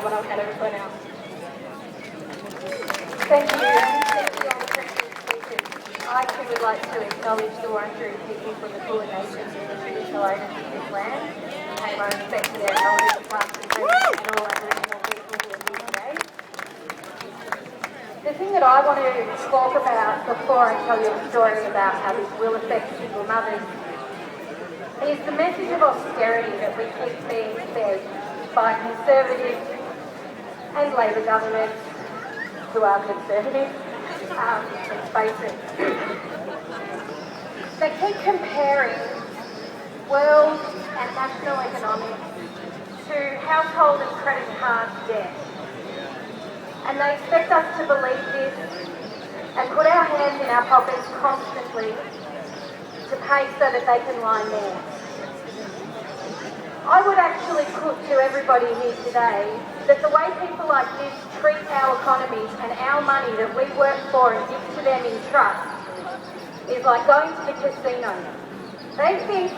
but I'll hand over to her now. Thank you. Thank you all the previous speakers. I too would like to acknowledge the Wurundjeri people from the Kulin Nations and the traditional owners of this land, and pay my respect to their elders, past and present, and all Aboriginal people who are here today. The thing that I want to talk about before I tell you a story about how this will affect single mothers is the message of austerity that we keep being fed by Conservative and Labor governments who are conservative, let's face it. They keep comparing world and national economics to household and credit card debt. And they expect us to believe this and put our hands in our pockets constantly to pay so that they can lie more. I would actually put to everybody here today that the way people like this treat our economies and our money that we work for and give to them in trust is like going to the casino. They think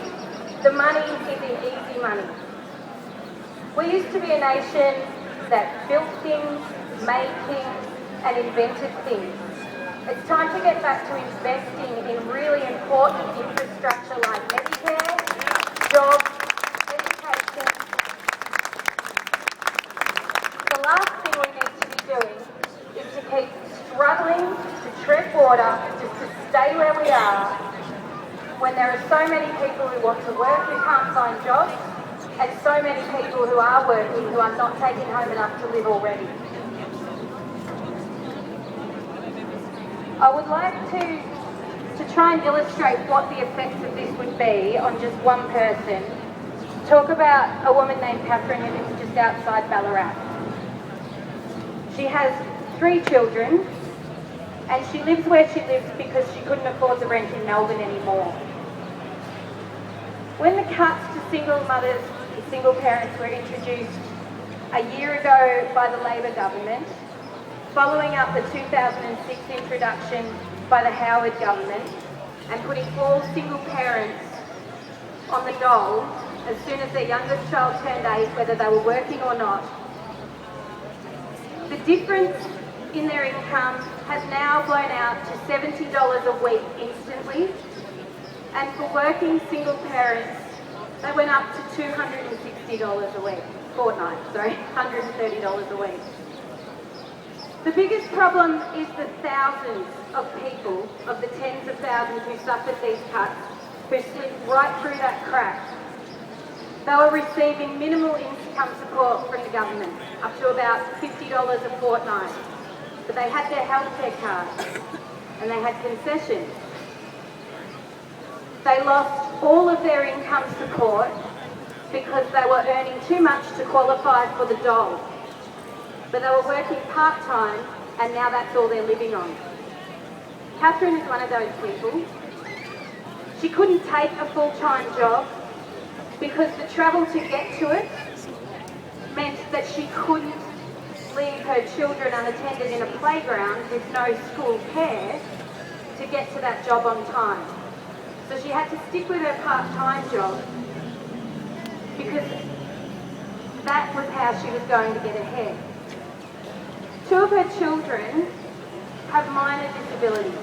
the money is in easy money. We used to be a nation that built things, made things, and invented things. It's time to get back to investing in really important infrastructure like Medicare, jobs, education. The last thing we need to be doing is to keep struggling to tread water just to stay where we are when there are so many people who want to work who can't find jobs and so many people who are working who are not taking home enough to live already. I would like to try and illustrate what the effects of this would be on just one person. Talk about a woman named Catherine who lives just outside Ballarat. She has 3 children and she lives where she lives because she couldn't afford the rent in Melbourne anymore. When the cuts to single mothers and single parents were introduced a year ago by the Labor government, following up the 2006 introduction by the Howard government and putting all single parents on the dole as soon as their youngest child turned 8, whether they were working or not. The difference in their income has now blown out to $70 a week instantly, and for working single parents, they went up to $260 a week, $130 a week. The biggest problem is the thousands of people, of the tens of thousands who suffered these cuts, who slipped right through that crack. They were receiving minimal income support from the government, up to about $50 a fortnight. But they had their healthcare card and they had concessions. They lost all of their income support because they were earning too much to qualify for the dole. But they were working part-time and now that's all they're living on. Catherine is one of those people. She couldn't take a full-time job because the travel to get to it meant that she couldn't leave her children unattended in a playground with no school care to get to that job on time. So she had to stick with her part-time job because that was how she was going to get ahead. 2 of her children have minor disabilities,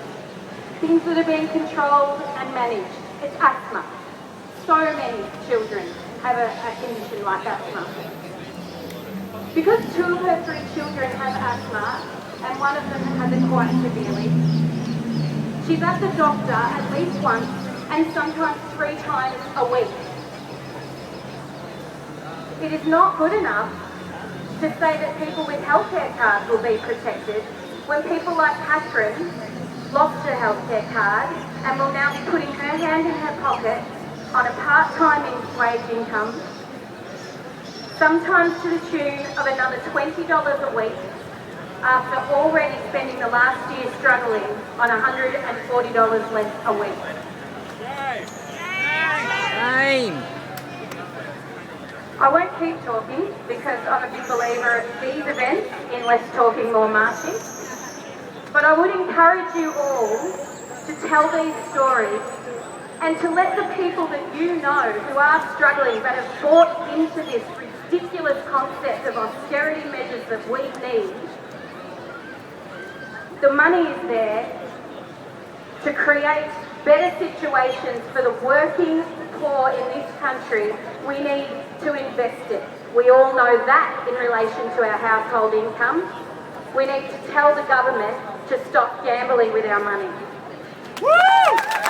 things that are being controlled and managed. It's asthma. So many children have a condition like asthma. Because 2 of her 3 children have asthma, and one of them has it quite severely, she's at the doctor at least once and sometimes 3 times a week. It is not good enough to say that people with healthcare cards will be protected when people like Catherine lost her healthcare card and will now be putting her hand in her pocket on a part-time wage income, sometimes to the tune of another $20 a week after already spending the last year struggling on $140 less a week. Shame. I won't keep talking because I'm a big believer of these events in less talking, more marching. But I would encourage you all to tell these stories and to let the people that you know who are struggling, that have bought into this ridiculous concept of austerity that we need, the money is there to create better situations for the working poor in this country. We need to invest it. We all know that in relation to our household income. We need to tell the government to stop gambling with our money. Woo!